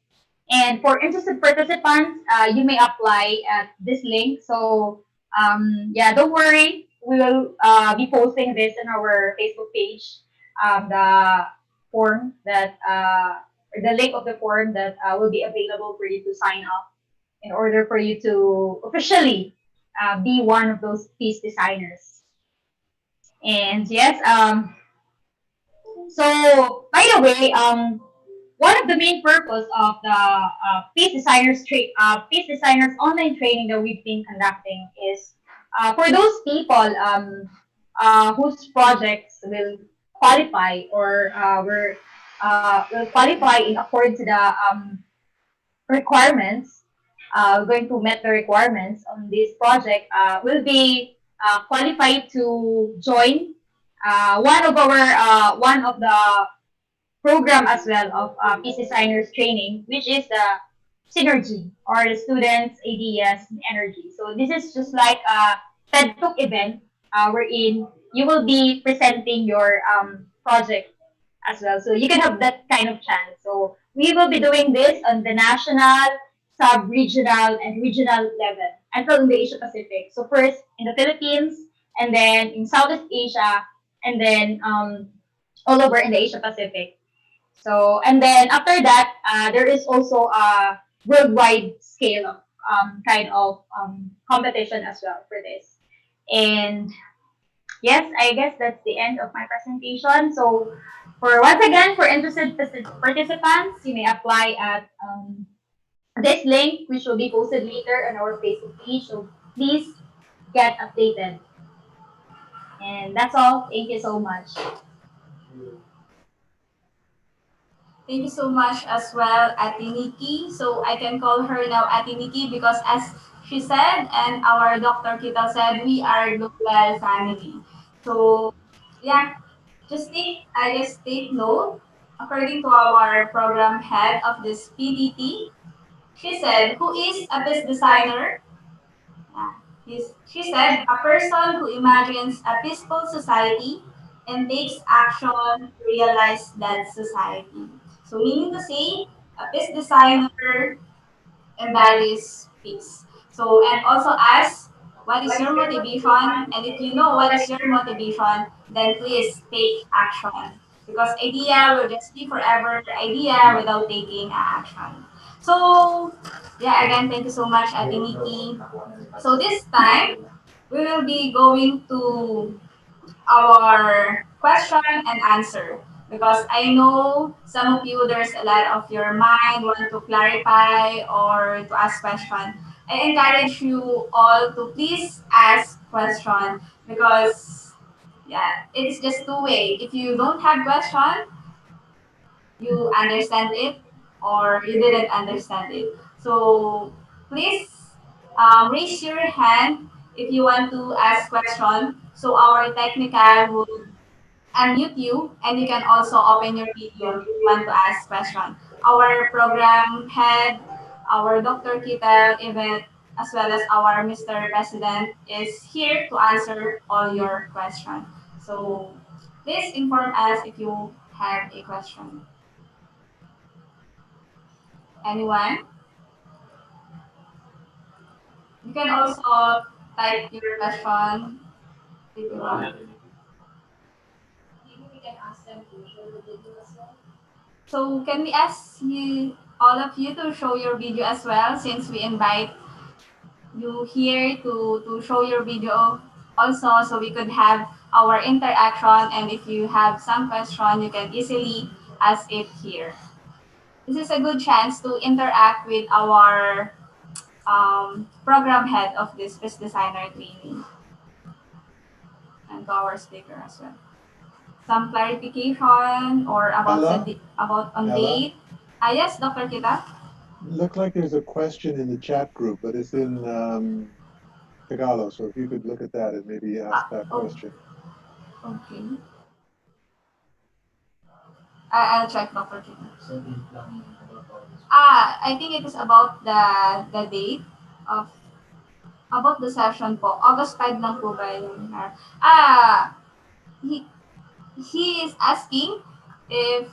And for interested participants, you may apply at this link. So yeah, don't worry. We will be posting this in our Facebook page. The form that the link of the form that will be available for you to sign up in order for you to officially be one of those peace designers. And yes, so by the way, one of the main purpose of the peace designers online training that we've been conducting is for those people whose projects will qualify or will qualify in according to the requirements, going to meet the requirements on this project, will be qualified to join one of the program as well of peace designers training, which is the Synergy or the Students ADS Energy. So this is just like a TED Talk event wherein you will be presenting your project as well. So you can have that kind of chance. So we will be doing this on the national, sub-regional, and regional level until in the Asia Pacific. So first in the Philippines, and then in Southeast Asia, and then all over in the Asia Pacific. So, and then after that, there is also a worldwide scale of kind of competition as well for this. And yes, I guess that's the end of my presentation. So, once again, for interested participants, you may apply at this link, which will be posted later on our Facebook page. So please get updated. And that's all. Thank you so much. Thank you so much as well, Ate Nikki. So I can call her now Ate Nikki because as she said and our Dr. Kita said, we are global family. So yeah, just take note according to our program head of this PDT, she said, who is a best designer? She said, a person who imagines a peaceful society and takes action to realize that society. So, meaning to say, a peace designer embodies peace. So, and also ask, what is your motivation? And if you know what is your motivation, then please take action. Because idea will just be forever idea without taking action. So, yeah, again, thank you so much, Ate Nikki. So this time, we will be going to our question and answer because I know some of you there's a lot of your mind want to clarify or to ask question. I encourage you all to please ask question because yeah, it's just two way. If you don't have question, you understand it or you didn't understand it. So please raise your hand if you want to ask question. So our technical will unmute you and you can also open your video if you want to ask question. Our program head, our Dr. Kitel, even as well as our Mr. President is here to answer all your questions. So please inform us if you have a question. Anyone? You can also type your question if you want. Maybe we can ask them to show the video as well. So can we ask you, all of you, to show your video as well, since we invite you here to show your video also, so we could have our interaction, and if you have some question, you can easily ask it here. This is a good chance to interact with our program head of this Best Designer training and to our speaker as well. Some clarification or about Ella? about on Ella? date. Yes, Dr. Kita. Look like there's a question in the chat group, but it's in Tagalog. So if you could look at that and maybe ask that question. Okay. I'll check, Dr. Kita. I think it is about the date of about the session po. August 5 lang po ba yung he is asking if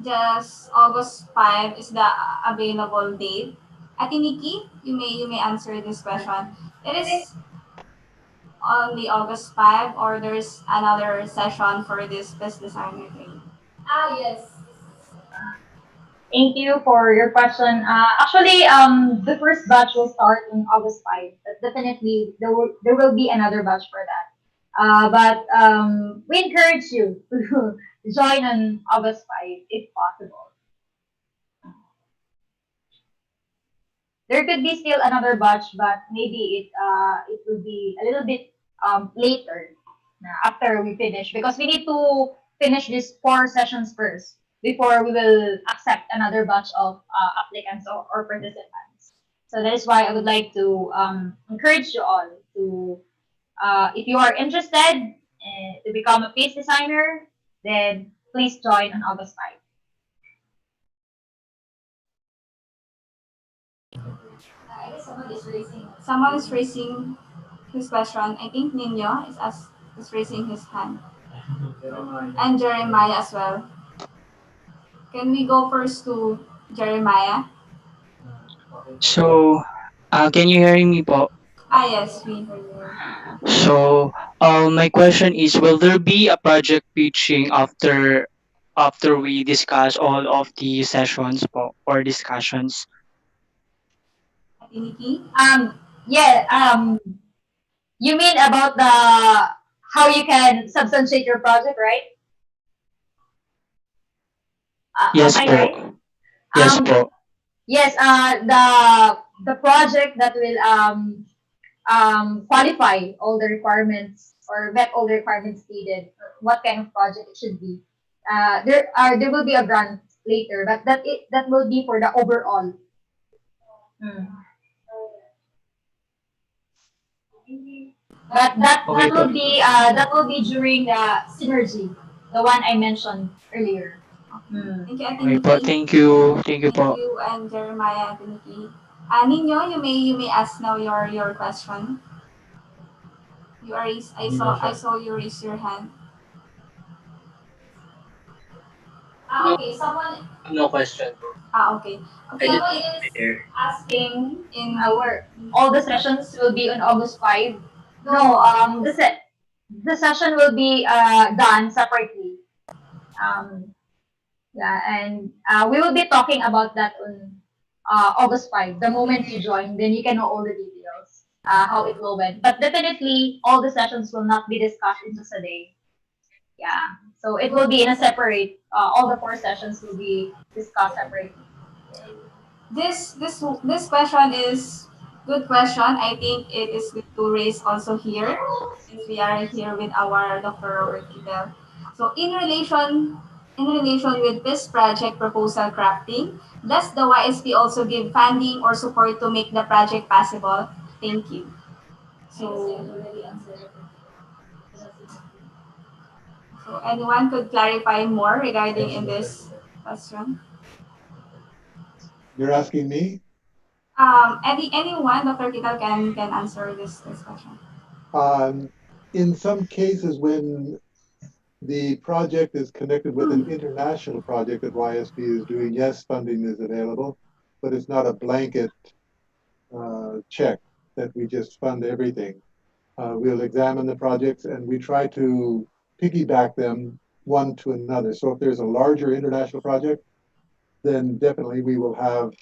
just August 5 is the available date. Ate Nikki, you may answer this question. It is only August 5 or there's another session for this Best Designer training? Yes. Thank you for your question. Actually, the first batch will start on August 5. But definitely, there will be another batch for that. But we encourage you to join on August 5 if possible. There could be still another batch, but maybe it will be a little bit later after we finish, because we need to finish these 4 sessions first before we will accept another batch of applicants or participants. So that is why I would like to encourage you all to, if you are interested to become a face designer, then please join on August 5. Someone is raising his question. I think Nino is raising his hand. And Jeremiah as well. Can we go first to Jeremiah? So, can you hear me po? Yes, we hear you. So, my question is, will there be a project pitching after we discuss all of the sessions po, or discussions? Yeah. You mean about the how you can substantiate your project, right? Yes am I po. right? Yes po. Yes. The project that will qualify all the requirements or met all the requirements needed. What kind of project it should be? There will be a grant later, but that will be for the overall. But that will be during the synergy, the one I mentioned earlier. Thank you, Ate Okay po, Nikki. thank you. Thank you Thank po. you, and Jeremiah, Ate Nikki. Ninyo, you may ask now your question. I saw you raise your hand. Okay, someone. No question. Okay. Okay. Someone is asking in our all the sessions will be on August 5. No, the session will be done separately. Yeah, and we will be talking about that on August 5. The moment you join, then you can know all the details, how it will went. But definitely, all the sessions will not be discussed in just a day. Yeah, so it will be in a separate. All the 4 sessions will be discussed separately. This question is good question. I think it is good to raise also here, since we are here with our Dr. Robert Kittel. So in relation with this project proposal crafting, does the YSP also give funding or support to make the project possible? Thank you. So anyone could clarify more regarding in this question? You're asking me? Anyone, Dr. Kittel can answer this question. In some cases, when the project is connected with an international project that YSP is doing, yes, funding is available, but it's not a blanket check that we just fund everything. We'll examine the projects and we try to piggyback them one to another. So if there's a larger international project, then definitely we will have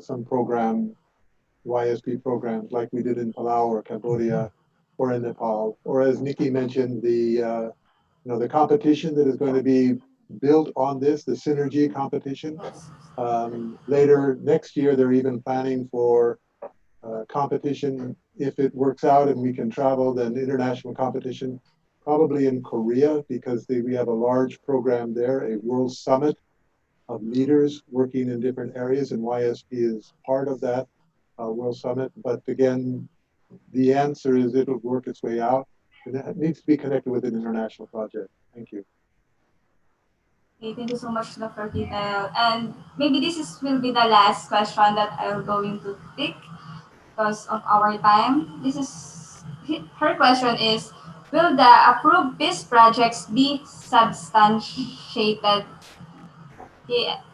some YSP programs like we did in Palau or Cambodia or in Nepal. Or as Nikki mentioned, the competition that is going to be built on this, the synergy competition. Later next year, they're even planning for competition. If it works out and we can travel, then international competition, probably in Korea, because we have a large program there, a world summit of leaders working in different areas, and YSP is part of that World Summit. But again, the answer is it'll work its way out, and it needs to be connected with an international project. Thank you. Okay, thank you so much, Dr. Kittel. And maybe will be the last question that I'm going to pick because of our time. Her question is, will the approved peace projects be substantiated?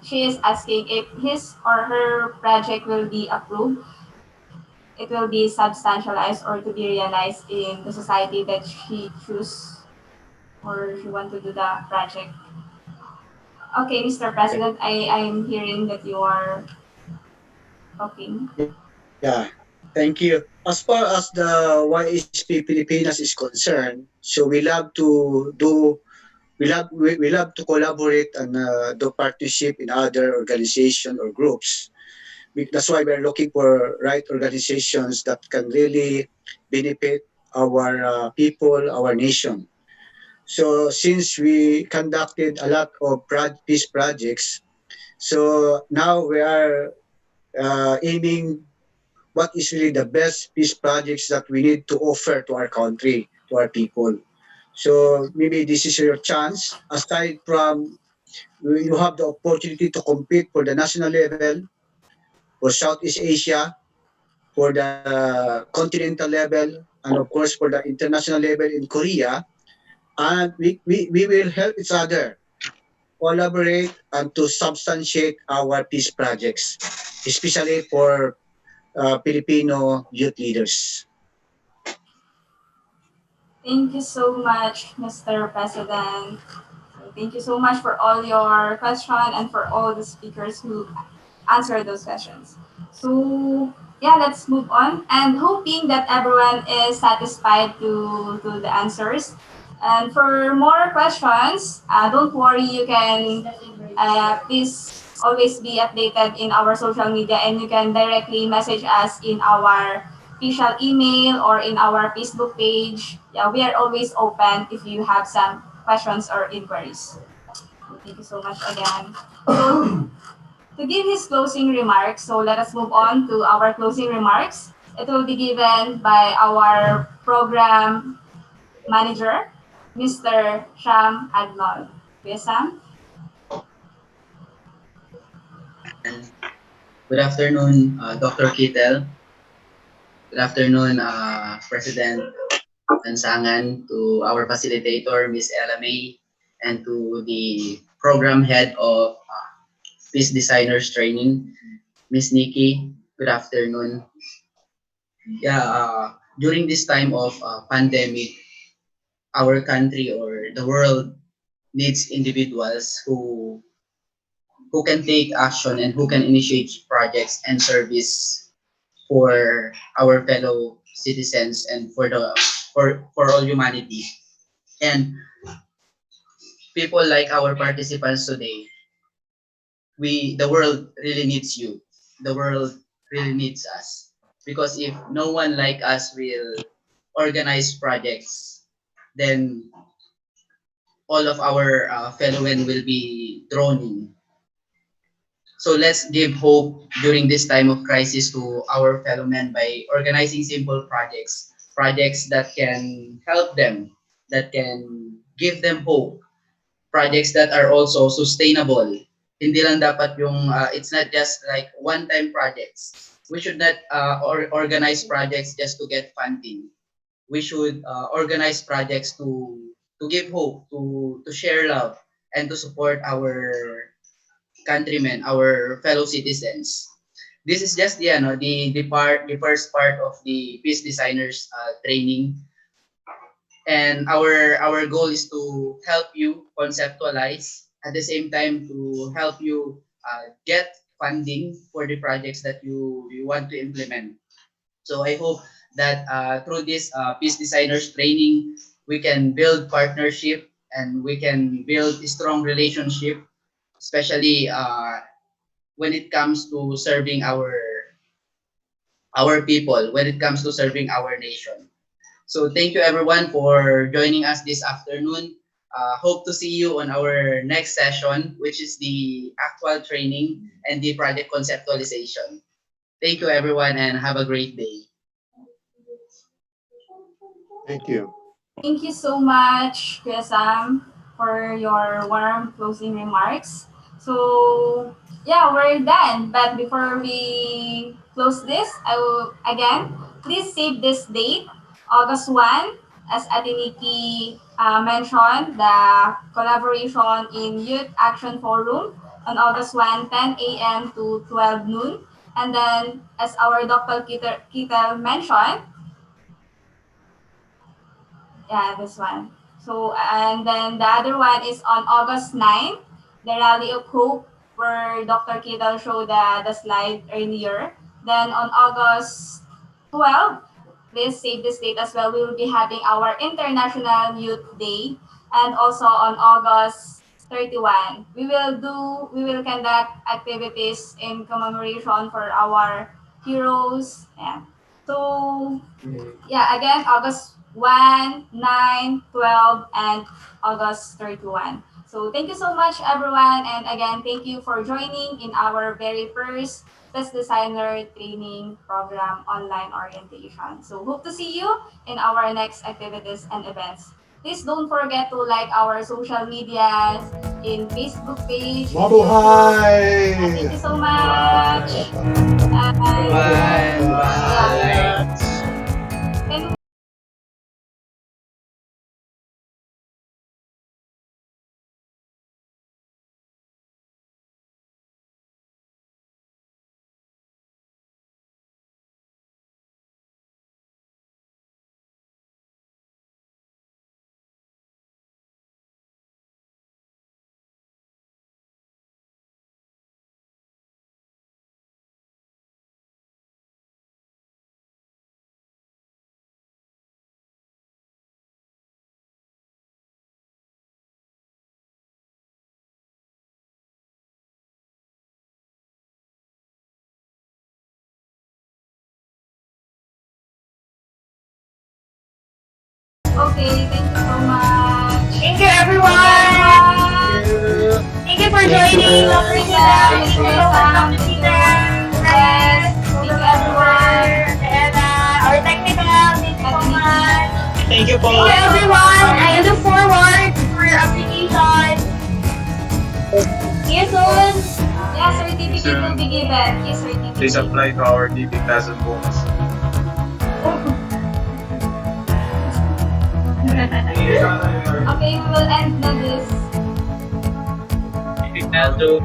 She is asking if his or her project will be approved, it will be substantialized or to be realized in the society that she choose or she want to do the project. Okay, Mr. President, I'm hearing that you are talking. Yeah, thank you. As far as the YSP Pilipinas is concerned, so we love to collaborate and do partnership in other organization or groups. That's why we're looking for right organizations that can really benefit our people, our nation. So since we conducted a lot of peace projects, so now we are aiming what is really the best peace projects that we need to offer to our country, to our people. So maybe this is your chance. Aside from you have the opportunity to compete for the national level, for Southeast Asia, for the continental level, and of course for the international level in Korea. And we will help each other collaborate and to substantiate our peace projects, especially for Filipino youth leaders. Thank you so much, Mr. President. Thank you so much for all your questions and for all the speakers who answered those questions. So yeah, let's move on. And hoping that everyone is satisfied to the answers. And for more questions, don't worry, you can please always be updated in our social media and you can directly message us in our official email or in our Facebook page. Yeah, we are always open if you have some questions or inquiries. Thank you so much again. So, to give his closing remarks, so let us move on to our closing remarks. It will be given by our program manager, Mr. Sham Adlal. Yes, Sam? Good afternoon, Dr. Kittel. Good afternoon, President Lansangan, to our facilitator, Ms. Ella May, and to the program head of Peace Designers Training, Ms. Nikki. Good afternoon. Yeah, during this time of pandemic, our country or the world needs individuals who can take action and who can initiate projects and service for our fellow citizens and for all humanity. And people like our participants today, the world really needs you. The world really needs us. Because if no one like us will organize projects, then all of our fellow men will be droning. So let's give hope during this time of crisis to our fellow men by organizing simple projects, projects that can help them, that can give them hope, projects that are also sustainable. Hindi lang dapat yung, it's not just like one-time projects. We should not organize projects just to get funding. We should organize projects to give hope, to share love, and to support our countrymen, our fellow citizens. This is just the first part of the Peace Designers training, and our goal is to help you conceptualize, at the same time to help you get funding for the projects that you want to implement. So I hope that through this Peace Designers training, we can build partnership and we can build a strong relationship, especially when it comes to serving our people, when it comes to serving our nation. So thank you everyone for joining us this afternoon. Hope to see you on our next session, which is the actual training and the project conceptualization. Thank you everyone and have a great day. Thank you. Thank you so much, Kuya Sam, for your warm closing remarks. So, yeah, we're done. But before we close this, I will, again, please save this date, August 1, as Atiniki mentioned, the collaboration in Youth Action Forum on August 1, 10 a.m. to 12 noon. And then, as our Dr. Kittel mentioned, yeah, this one. So, and then the other one is on August 9, the Rally of Hope, where Dr. Kittel showed the slide earlier. Then on August 12, please save this date as well, we will be having our International Youth Day. And also on August 31, we will conduct activities in commemoration for our heroes. Yeah. So, yeah, again, August 1, 9, 12, and August 31. So thank you so much, everyone. And again, thank you for joining in our very first Peace Designer Training Program online orientation. So hope to see you in our next activities and events. Please don't forget to like our social medias in Facebook page. Mabuhay! Thank you so much. Bye. Bye. Okay, thank you so much. Thank you, everyone. Thank you for joining. Thank you, Sam. Thank you, Chris. Thank you, everyone. And our technical, thank you so much. Thank you, Thank you, everyone. I look forward for your application. See you soon. Yeah, certificate he will be given his certificate. Please apply to our TV class and bonus. Okay, we will end na this. Ronaldo